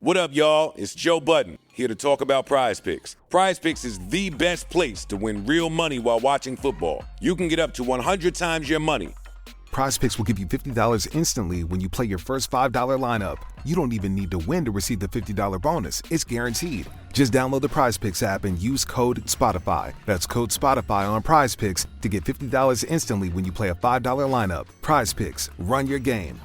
What up, y'all? It's Joe Budden, here to talk about Prize Picks. Prize Picks is the best place to win real money while watching football. You can get up to 100 times your money. Prize Picks will give you $50 instantly when you play your first $5 lineup. You don't even need to win to receive the $50 bonus. It's guaranteed. Just download the Prize Picks app and use code SPOTIFY. That's code SPOTIFY on Prize Picks to get $50 instantly when you play a $5 lineup. Prize Picks. Run your game.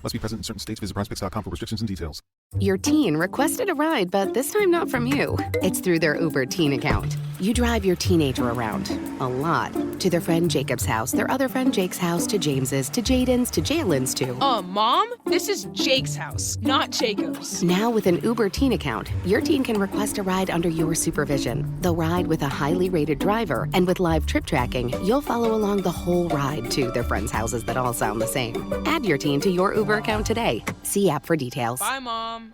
Must be present in certain states. Visit prizepicks.com for restrictions and details. Your teen requested a ride, but this time not from you. It's through their Uber teen account. You drive your teenager around, a lot, to their friend Jacob's house, their other friend Jake's house, to James's, to Jaden's, to Jalen's, to... Mom? This is Jake's house, not Jacob's. Now with an Uber teen account, your teen can request a ride under your supervision. They'll ride with a highly rated driver, and with live trip tracking, you'll follow along the whole ride to their friends' houses that all sound the same. Add your teen to your Uber account today. See app for details. Bye, Mom.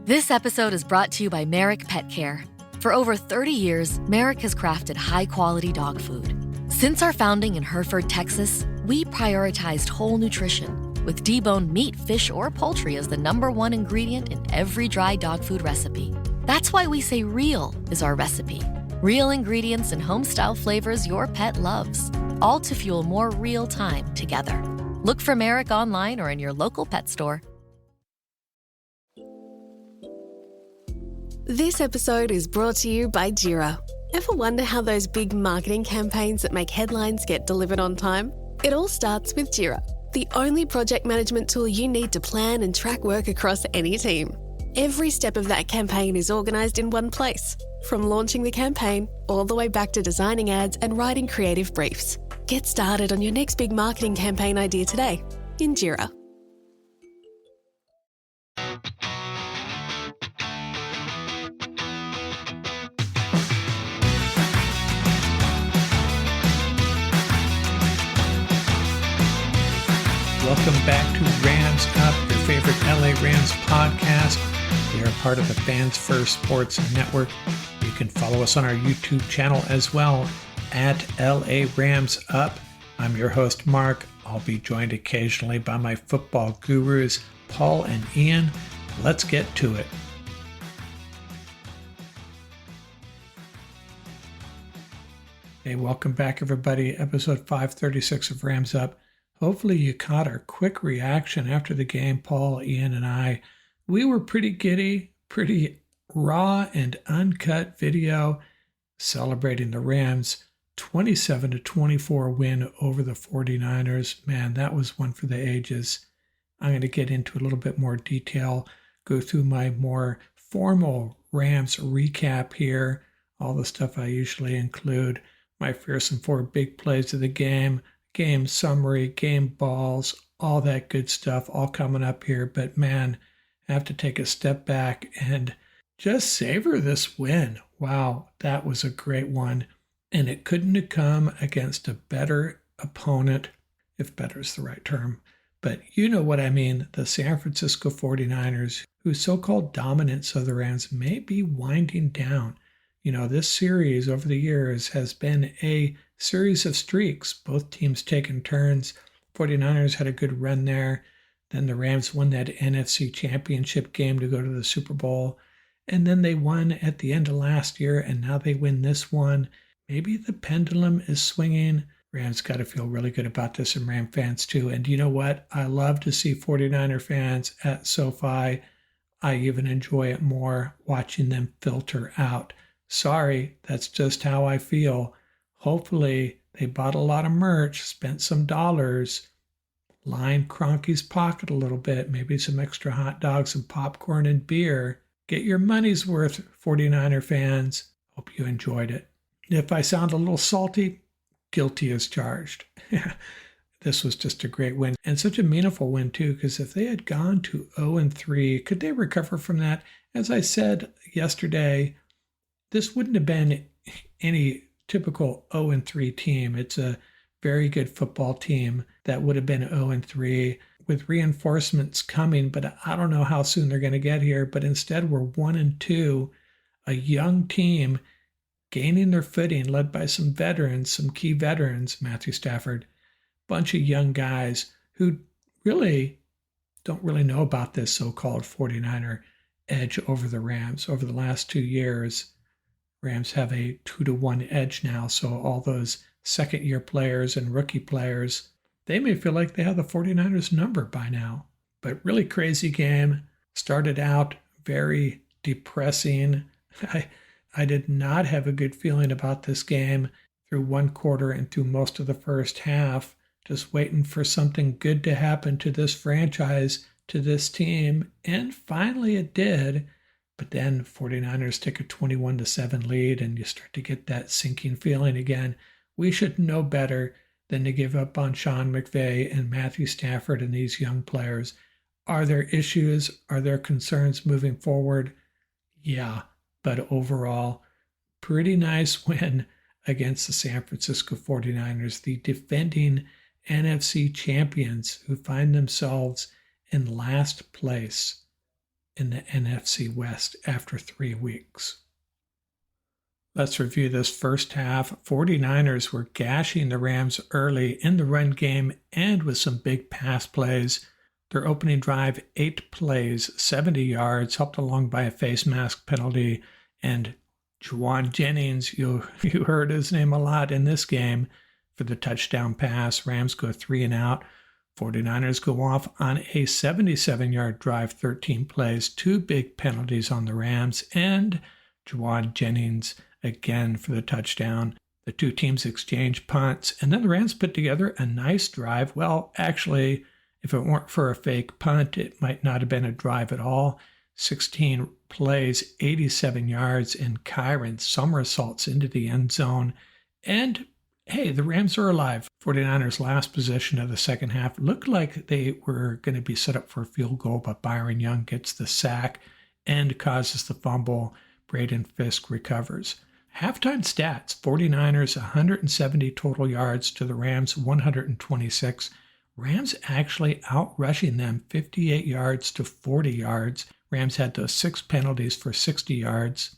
This episode is brought to you by Merrick Pet Care. For over 30 years, Merrick has crafted high-quality dog food. Since our founding in Hereford, Texas, we prioritized whole nutrition, with deboned meat, fish, or poultry as the #1 ingredient in every dry dog food recipe. That's why we say real is our recipe. Real ingredients and home-style flavors your pet loves, all to fuel more real time together. Look for Merrick online or in your local pet store. This episode is brought to you by Jira. Ever wonder how those big marketing campaigns that make headlines get delivered on time? It all starts with Jira, the only project management tool you need to plan and track work across any team. Every step of that campaign is organised in one place, from launching the campaign all the way back to designing ads and writing creative briefs. Get started on your next big marketing campaign idea today in Jira. Welcome back to Rams Up, your favorite LA Rams podcast. We are part of the Fans First Sports Network. You can follow us on our YouTube channel as well, at LA Rams Up. I'm your host, Mark. I'll be joined occasionally by my football gurus, Paul and Ian. Let's get to it. Hey, welcome back, everybody. Episode 536 of Rams Up. Hopefully you caught our quick reaction after the game, Paul, Ian, and I. We were pretty giddy, pretty raw and uncut video celebrating the Rams' 27-24 win over the 49ers. Man, that was one for the ages. I'm going to get into a little bit more detail, go through my more formal Rams recap here, all the stuff I usually include, my fearsome 4 big plays of the game summary, game balls, all that good stuff, all coming up here. But man, I have to take a step back and just savor this win. Wow, that was a great one. And it couldn't have come against a better opponent, if better is the right term. But you know what I mean, the San Francisco 49ers, whose so-called dominance of the Rams may be winding down. You know, this series over the years has been a series of streaks, both teams taking turns. 49ers had a good run there. Then the Rams won that NFC championship game to go to the Super Bowl. And then they won at the end of last year, and now they win this one. Maybe the pendulum is swinging. Rams got to feel really good about this, and Ram fans too. And you know what? I love to see 49er fans at SoFi. I even enjoy it more watching them filter out. Sorry, that's just how I feel. Hopefully, they bought a lot of merch, spent some dollars, lined Kroenke's pocket a little bit, maybe some extra hot dogs and popcorn and beer. Get your money's worth, 49er fans. Hope you enjoyed it. If I sound a little salty, guilty as charged. This was just a great win, and such a meaningful win too, because if they had gone to 0-3, could they recover from that? As I said yesterday, this wouldn't have been any typical 0-3 team. It's a very good football team that would have been 0-3 with reinforcements coming, but I don't know how soon they're going to get here. But instead, we're 1-2, a young team gaining their footing, led by some veterans, some key veterans, Matthew Stafford, bunch of young guys who really don't really know about this so-called 49er edge over the Rams. Over the last 2 years, Rams have a 2-1 edge now, so all those second-year players and rookie players, they may feel like they have the 49ers number by now. But really crazy game. Started out very depressing. I did not have a good feeling about this game through one quarter and through most of the first half, just waiting for something good to happen to this franchise, to this team, and finally it did. But then 49ers take a 21-7 lead, and you start to get that sinking feeling again. We should know better than to give up on Sean McVay and Matthew Stafford and these young players. Are there issues? Are there concerns moving forward? Yeah, but overall, pretty nice win against the San Francisco 49ers, the defending NFC champions who find themselves in last place in the NFC West after 3 weeks. Let's review this first half. 49ers were gashing the Rams early in the run game and with some big pass plays. Their opening drive, 8 plays, 70 yards, helped along by a face mask penalty. And Juwan Jennings, you heard his name a lot in this game for the touchdown pass. Rams go 3 and out. 49ers go off on a 77-yard drive, 13 plays, 2 big penalties on the Rams, and Juwan Jennings again for the touchdown. The two teams exchange punts, and then the Rams put together a nice drive. Well, actually, if it weren't for a fake punt, it might not have been a drive at all. 16 plays, 87 yards, and Kyren somersaults into the end zone. And hey, the Rams are alive. 49ers' last possession of the second half looked like they were going to be set up for a field goal, but Byron Young gets the sack and causes the fumble. Braden Fisk recovers. Halftime stats, 49ers 170 total yards to the Rams 126. Rams actually out-rushing them 58 yards to 40 yards. Rams had those 6 penalties for 60 yards.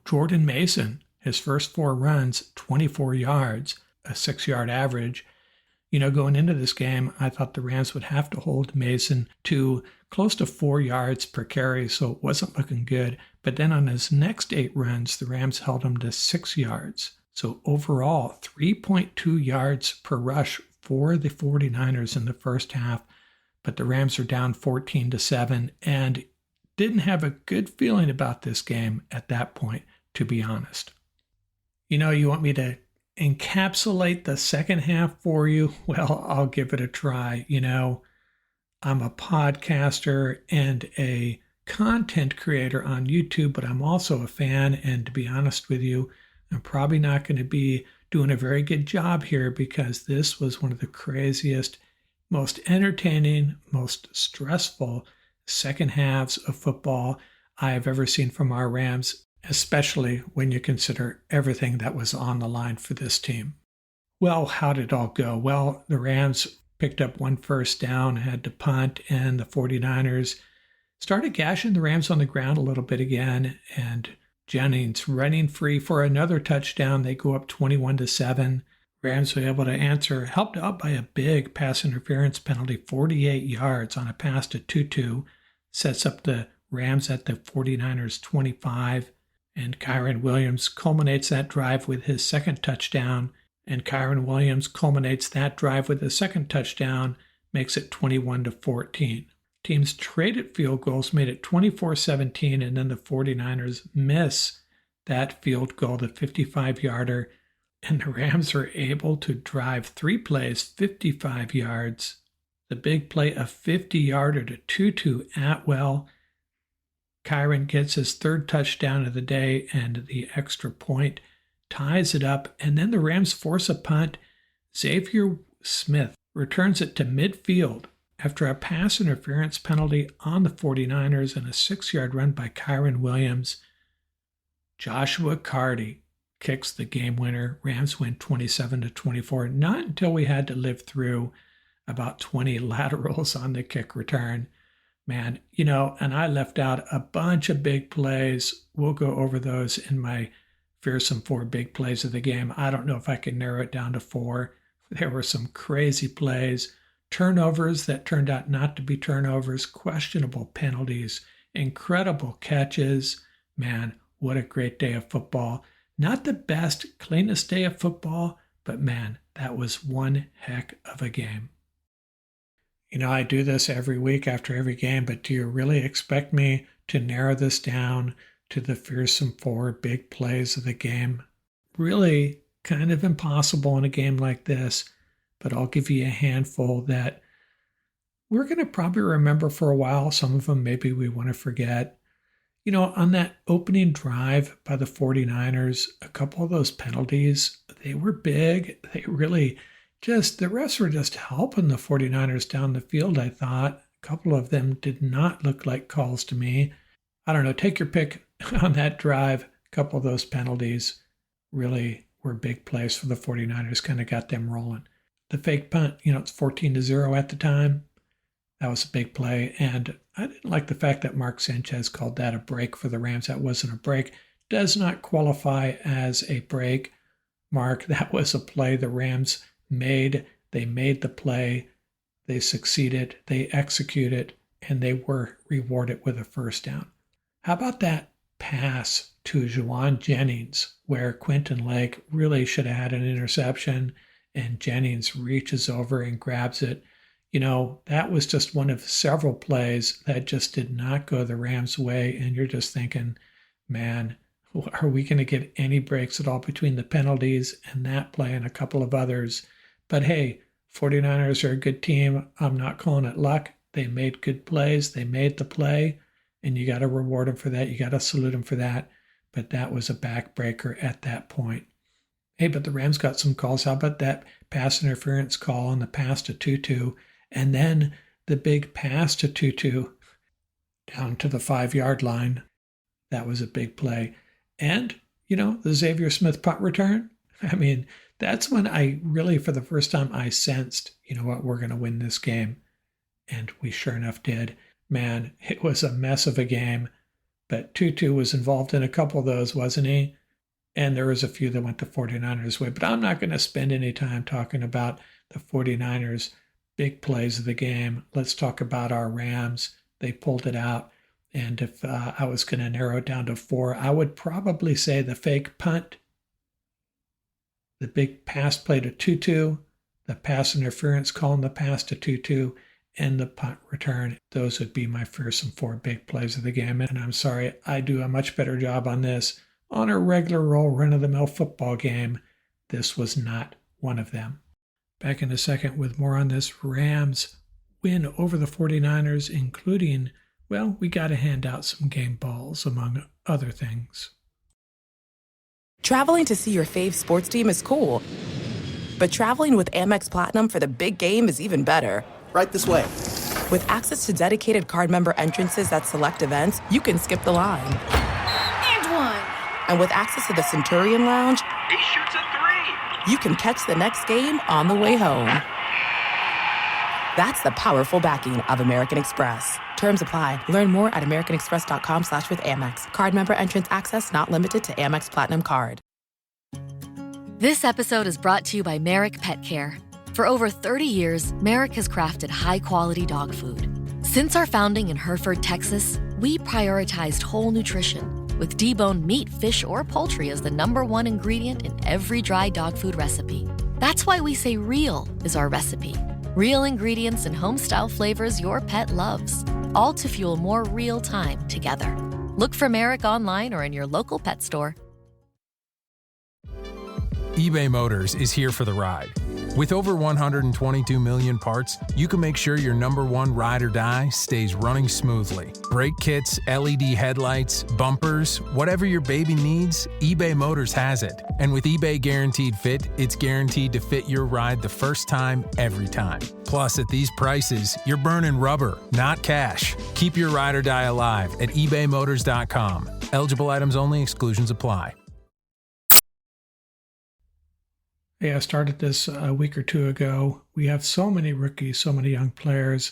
Jordan Mason, his first 4 runs, 24 yards, a 6-yard average. Going into this game, I thought the Rams would have to hold Mason to close to 4 yards per carry, so it wasn't looking good. But then on his next 8 runs, the Rams held him to 6 yards. So overall, 3.2 yards per rush for the 49ers in the first half. But the Rams are down 14-7 and didn't have a good feeling about this game at that point, to be honest. You want me to encapsulate the second half for you? Well, I'll give it a try. I'm a podcaster and a content creator on YouTube, but I'm also a fan. And to be honest with you, I'm probably not going to be doing a very good job here because this was one of the craziest, most entertaining, most stressful second halves of football I have ever seen from our Rams, especially when you consider everything that was on the line for this team. Well, how did it all go? Well, the Rams picked up 1 first down, had to punt, and the 49ers started gashing the Rams on the ground a little bit again, and Jennings running free for another touchdown. They go up 21-7. Rams were able to answer, helped out by a big pass interference penalty, 48 yards on a pass to Tutu, sets up the Rams at the 49ers 25. And Kyren Williams culminates that drive with his second touchdown. And Kyren Williams culminates that drive with his second touchdown, makes it 21-14. Teams traded field goals, made it 24-17, and then the 49ers miss that field goal, the 55-yarder. And the Rams are able to drive 3 plays, 55 yards. The big play, a 50-yarder to Tutu Atwell. Kyren gets his 3rd touchdown of the day, and the extra point ties it up. And then the Rams force a punt. Xavier Smith returns it to midfield after a pass interference penalty on the 49ers and a 6-yard run by Kyren Williams. Joshua Carty kicks the game winner. Rams win 27-24. Not until we had to live through about 20 laterals on the kick return. Man, and I left out a bunch of big plays. We'll go over those in my fearsome 4 big plays of the game. I don't know if I can narrow it down to 4. There were some crazy plays. turnovers that turned out not to be turnovers, questionable penalties, incredible catches. Man, what a great day of football. Not the best, cleanest day of football, but man, that was one heck of a game. You know, I do this every week after every game, but do you really expect me to narrow this down to the fearsome 4 big plays of the game? Really kind of impossible in a game like this, but I'll give you a handful that we're going to probably remember for a while. Some of them maybe we want to forget. You know, on that opening drive by the 49ers, a couple of those penalties, they were big. They really just, the refs were just helping the 49ers down the field, I thought. A couple of them did not look like calls to me. I don't know, take your pick on that drive. A couple of those penalties really were big plays for the 49ers, kind of got them rolling. The fake punt, you know, it's 14-0 at the time. That was a big play. And I didn't like the fact that Mark Sanchez called that a break for the Rams. That wasn't a break. Does not qualify as a break. Mark, that was a play the Rams made. They made the play. They succeeded. They executed. And they were rewarded with a first down. How about that pass to Juwan Jennings, where Quentin Lake really should have had an interception, and Jennings reaches over and grabs it. You know, that was just one of several plays that just did not go the Rams' way, and you're just thinking, man, are we going to get any breaks at all between the penalties and that play and a couple of others? But hey, 49ers are a good team. I'm not calling it luck. They made good plays. They made the play, and you got to reward them for that. You got to salute them for that. But that was a backbreaker at that point. Hey, but the Rams got some calls. How about that pass interference call on the pass to Tutu? And then the big pass to Tutu down to the 5-yard line. That was a big play. And, you know, the Xavier Smith punt return. I mean, that's when I really, for the first time, I sensed, you know what, we're going to win this game. And we sure enough did. Man, it was a mess of a game. But Tutu was involved in a couple of those, wasn't he? And there was a few that went the 49ers' way. But I'm not going to spend any time talking about the 49ers' big plays of the game. Let's talk about our Rams. They pulled it out. And if I was going to narrow it down to 4, I would probably say the fake punt, the big pass play to Tutu, the pass interference call on the pass to Tutu, and the punt return. Those would be my fearsome 4 big plays of the game. And I'm sorry, I do a much better job on this. On a regular roll, run-of-the-mill football game, this was not one of them. Back in a second with more on this Rams win over the 49ers, including, well, we got to hand out some game balls, among other things. Traveling to see your fave sports team is cool, but traveling with Amex Platinum for the big game is even better. Right this way. With access to dedicated card member entrances at select events, you can skip the line. And one. And with access to the Centurion Lounge, He shoots a 3. you can catch the next game on the way home. That's the powerful backing of American Express. Terms apply. Learn more at americanexpress.com/withAmex. Card member entrance access not limited to Amex Platinum Card. This episode is brought to you by Merrick Pet Care. For over 30 years, Merrick has crafted high-quality dog food. Since our founding in Hereford, Texas, we prioritized whole nutrition, with deboned meat, fish, or poultry as the #1 ingredient in every dry dog food recipe. That's why we say real is our recipe. Real ingredients and home-style flavors your pet loves, all to fuel more real time together. Look for Merrick online or in your local pet store. eBay Motors is here for the ride. With over 122 million parts, you can make sure your #1 ride or die stays running smoothly. Brake kits, LED headlights, bumpers, whatever your baby needs, eBay Motors has it. And with eBay Guaranteed Fit, it's guaranteed to fit your ride the first time, every time. Plus, at these prices, you're burning rubber, not cash. Keep your ride or die alive at ebaymotors.com. Eligible items only. Exclusions apply. Hey, I started this a week or two ago. We have so many rookies, so many young players.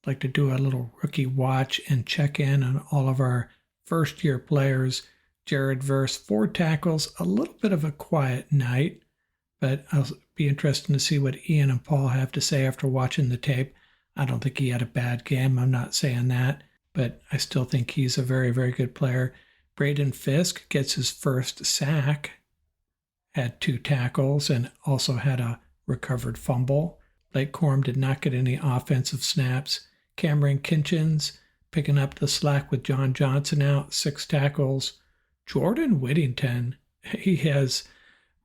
I'd like to do a little rookie watch and check in on all of our first-year players. Jared Verse, 4 tackles, a little bit of a quiet night. but I'll be interested to see what Ian and Paul have to say after watching the tape. I don't think he had a bad game. I'm not saying that, but I still think he's a very, very good player. Braden Fisk gets his first sack, had 2 tackles, and also had a recovered fumble. Blake Corum did not get any offensive snaps. Cameron Kinchins picking up the slack with John Johnson out, 6 tackles. Jordan Whittington, he has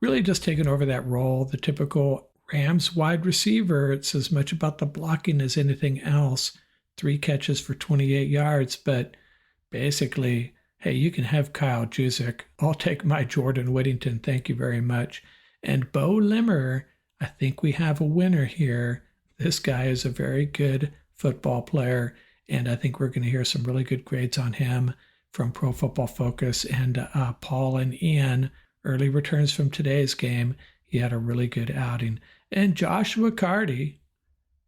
really just taken over that role, the typical Rams wide receiver. It's as much about the blocking as anything else. 3 catches for 28 yards, but basically, hey, you can have Kyle Juszczyk. I'll take my Jordan Whittington. Thank you very much. And Bo Limmer, I think we have a winner here. This guy is a very good football player, and I think we're going to hear some really good grades on him from Pro Football Focus. And Paul and Ian, early returns from today's game. He had a really good outing. And Joshua Carty,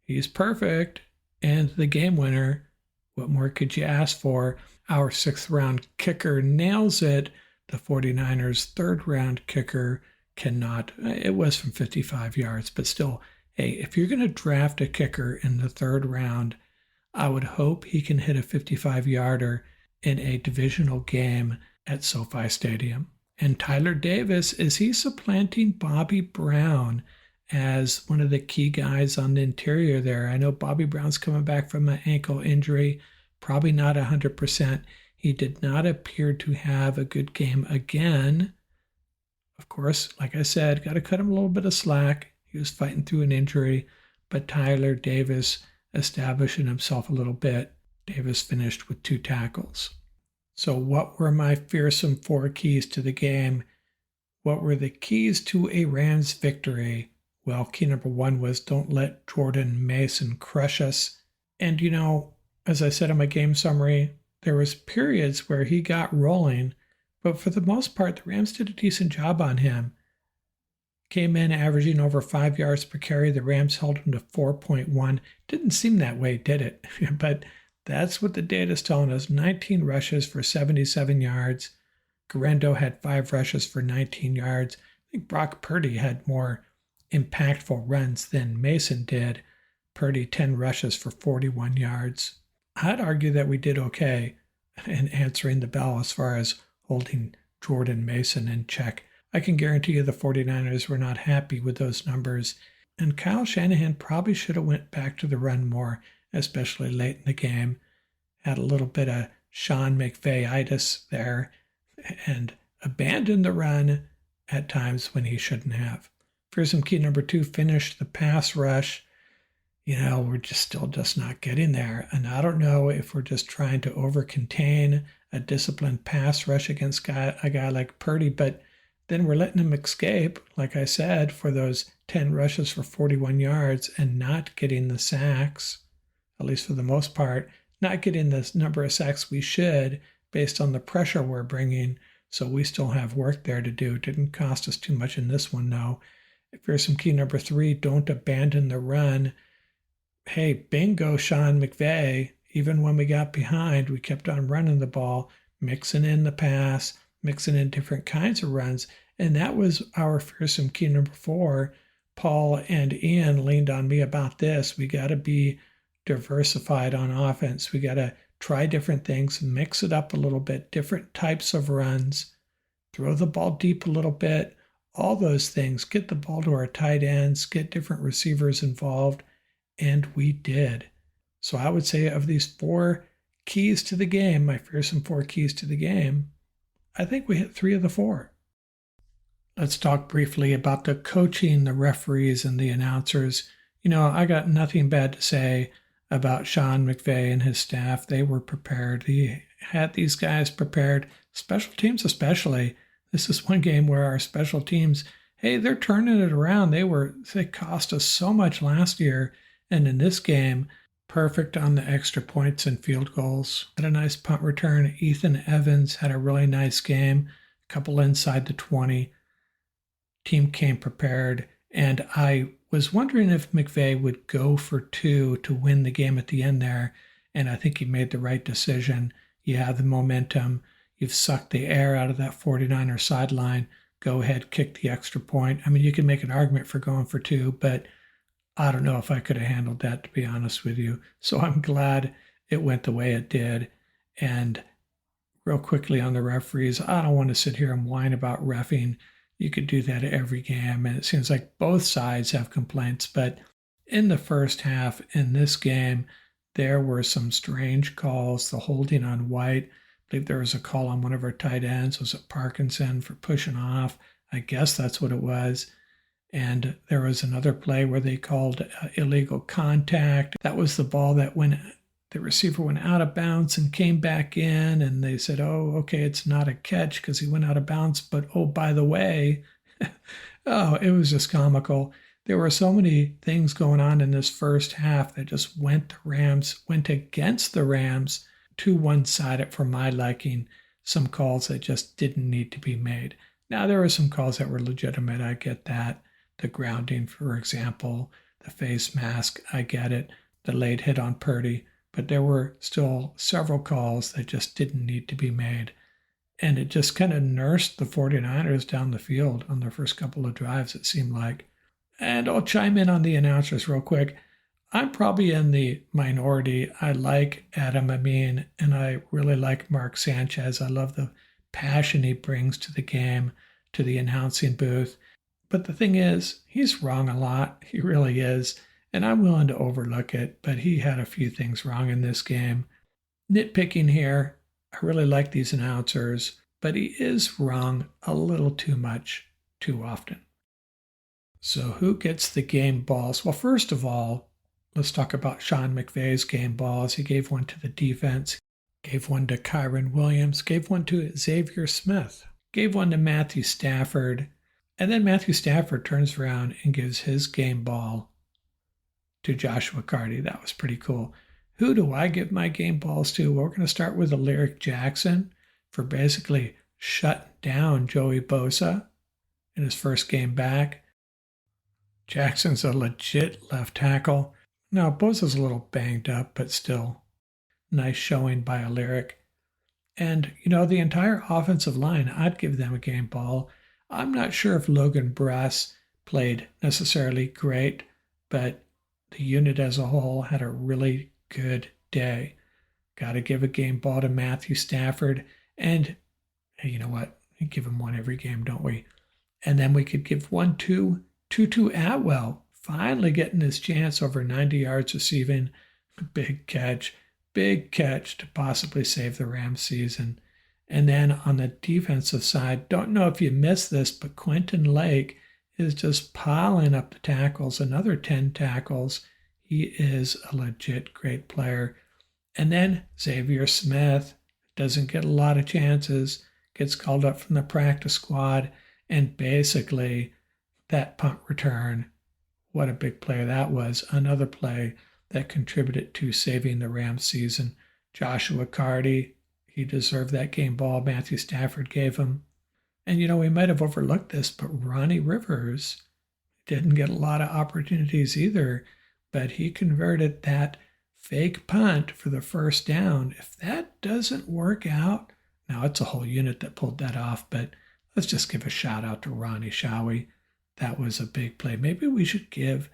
he's perfect. And the game winner, what more could you ask for? Our 6th-round kicker nails it. The 49ers' 3rd-round kicker cannot. It was from 55 yards, but still, hey, if you're going to draft a kicker in the 3rd round, I would hope he can hit a 55-yarder in a divisional game at SoFi Stadium. And Tyler Davis, is he supplanting Bobby Brown as one of the key guys on the interior there? I know Bobby Brown's coming back from an ankle injury, probably not 100%. He did not appear to have a good game again. Of course, like I said, got to cut him a little bit of slack. He was fighting through an injury, but Tyler Davis establishing himself a little bit. Davis finished with 2 tackles. So what were my fearsome 4 keys to the game? What were the keys to a Rams victory? Well, key number 1 was don't let Jordan Mason crush us. And, as I said in my game summary, there was periods where he got rolling, but for the most part, the Rams did a decent job on him. Came in averaging over 5 yards per carry. The Rams held him to 4.1. Didn't seem that way, did it? But that's what the data is telling us. 19 rushes for 77 yards. Garendo had 5 rushes for 19 yards. I think Brock Purdy had more impactful runs than Mason did. Purdy 10 rushes for 41 yards. I'd argue that we did okay in answering the bell as far as holding Jordan Mason in check. I can guarantee you the 49ers were not happy with those numbers, and Kyle Shanahan probably should have went back to the run more, especially late in the game. Had a little bit of Sean McVay-itis there and abandoned the run at times when he shouldn't have. Fearsome key number 2, finish the pass rush. We're just not getting there. And I don't know if we're just trying to over-contain a disciplined pass rush against a guy like Purdy, but then we're letting him escape, like I said, for those 10 rushes for 41 yards and not getting the sacks, at least for the most part, not getting the number of sacks we should based on the pressure we're bringing. So we still have work there to do. Didn't cost us too much in this one, though. Fearsome key number 3, don't abandon the run. Hey, bingo, Sean McVay. Even when we got behind, we kept on running the ball, mixing in the pass, mixing in different kinds of runs. And that was our fearsome key number 4. Paul and Ian leaned on me about this. We got to be diversified on offense. We got to try different things, mix it up a little bit, different types of runs, throw the ball deep a little bit, all those things. Get the ball to our tight ends, get different receivers involved, and we did. So I would say of these 4 keys to the game, my fearsome 4 keys to the game, I think we hit 3 of the 4. Let's talk briefly about the coaching, the referees, and the announcers. I got nothing bad to say about Sean McVay and his staff. They were prepared. He had these guys prepared, special teams especially. This is one game where our special teams, hey, they're turning it around. They cost us so much last year. And in this game, perfect on the extra points and field goals. Had a nice punt return. Ethan Evans had a really nice game. A couple inside the 20. Team came prepared. And I was wondering if McVay would go for 2 to win the game at the end there. And I think he made the right decision. You have the momentum. You've sucked the air out of that 49er sideline. go ahead, kick the extra point. I mean, you can make an argument for going for 2, but I don't know if I could have handled that, to be honest with you. So I'm glad it went the way it did. And real quickly on the referees, I don't want to sit here and whine about reffing. You could do that at every game, and it seems like both sides have complaints. But in the first half in this game, there were some strange calls. The holding on White, I believe there was a call on one of our tight ends. Was it Parkinson for pushing off? I guess that's what it was. And there was another play where they called illegal contact. That was the ball that the receiver went out of bounds and came back in, and they said, oh, okay, it's not a catch because he went out of bounds. But, oh, by the way, it was just comical. There were so many things going on in this first half that just went against the Rams to one-sided for my liking. Some calls that just didn't need to be made. Now, there were some calls that were legitimate. I get that. The grounding, for example, the face mask, I get it. The late hit on Purdy. But there were still several calls that just didn't need to be made. And it just kind of nursed the 49ers down the field on their first couple of drives, it seemed like. And I'll chime in on the announcers real quick. I'm probably in the minority. I like Adam Amin, and I really like Mark Sanchez. I love the passion he brings to the game, to the announcing booth. But the thing is, he's wrong a lot. He really is. And I'm willing to overlook it, but he had a few things wrong in this game. Nitpicking here, I really like these announcers, but he is wrong a little too much, too often. So who gets the game balls? Well, first of all, let's talk about Sean McVay's game balls. He gave one to the defense, gave one to Kyron Williams, gave one to Xavier Smith, gave one to Matthew Stafford, and then Matthew Stafford turns around and gives his game ball to Joshua Carty. That was pretty cool. Who do I give my game balls to? Well, we're going to start with Alaric Jackson for basically shutting down Joey Bosa in his first game back. Jackson's a legit left tackle. Now, Bosa's a little banged up, but still nice showing by Alaric. And, the entire offensive line, I'd give them a game ball. I'm not sure if Logan Brass played necessarily great, but the unit as a whole had a really good day. Got to give a game ball to Matthew Stafford. And hey, you know what? We give him one every game, don't we? And then we could give one to Tutu Atwell, finally getting his chance over 90 yards receiving. Big catch to possibly save the Rams season. And then on the defensive side, don't know if you missed this, but Quentin Lake is just piling up the tackles, another 10 tackles. He is a legit great player. And then Xavier Smith doesn't get a lot of chances, gets called up from the practice squad, and basically that punt return, what a big play that was. Another play that contributed to saving the Rams season. Joshua Carty, he deserved that game ball Matthew Stafford gave him. And, we might have overlooked this, but Ronnie Rivers didn't get a lot of opportunities either, but he converted that fake punt for the first down. If that doesn't work out, now it's a whole unit that pulled that off, but let's just give a shout out to Ronnie, shall we? That was a big play. Maybe we should give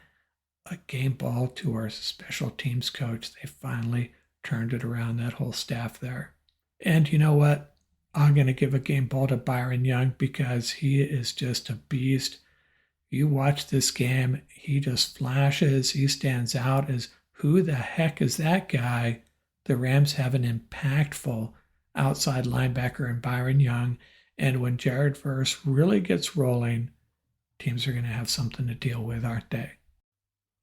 a game ball to our special teams coach. They finally turned it around, that whole staff there. And you know what? I'm going to give a game ball to Byron Young because he is just a beast. You watch this game, he just flashes. He stands out as who the heck is that guy? The Rams have an impactful outside linebacker in Byron Young. And when Jared Verse really gets rolling, teams are going to have something to deal with, aren't they?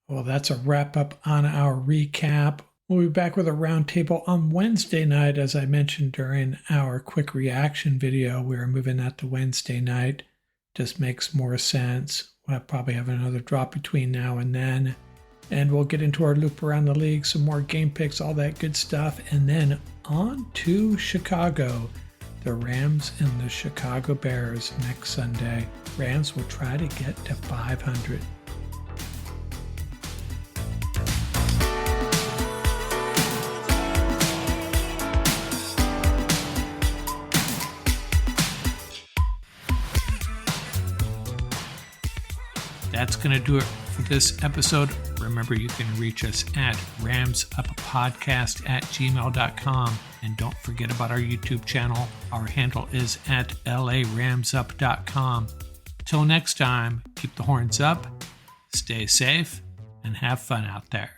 Well, that's a wrap up on our recap. We'll be back with a roundtable on Wednesday night. As I mentioned during our quick reaction video, we're moving that to Wednesday night. Just makes more sense. We'll probably have another drop between now and then. And we'll get into our loop around the league, some more game picks, all that good stuff. And then on to Chicago. The Rams and the Chicago Bears next Sunday. Rams will try to get to 500. That's going to do it for this episode. Remember, you can reach us at ramsuppodcast@gmail.com. And don't forget about our YouTube channel. Our handle is at laramsup.com. Till next time, keep the horns up, stay safe, and have fun out there.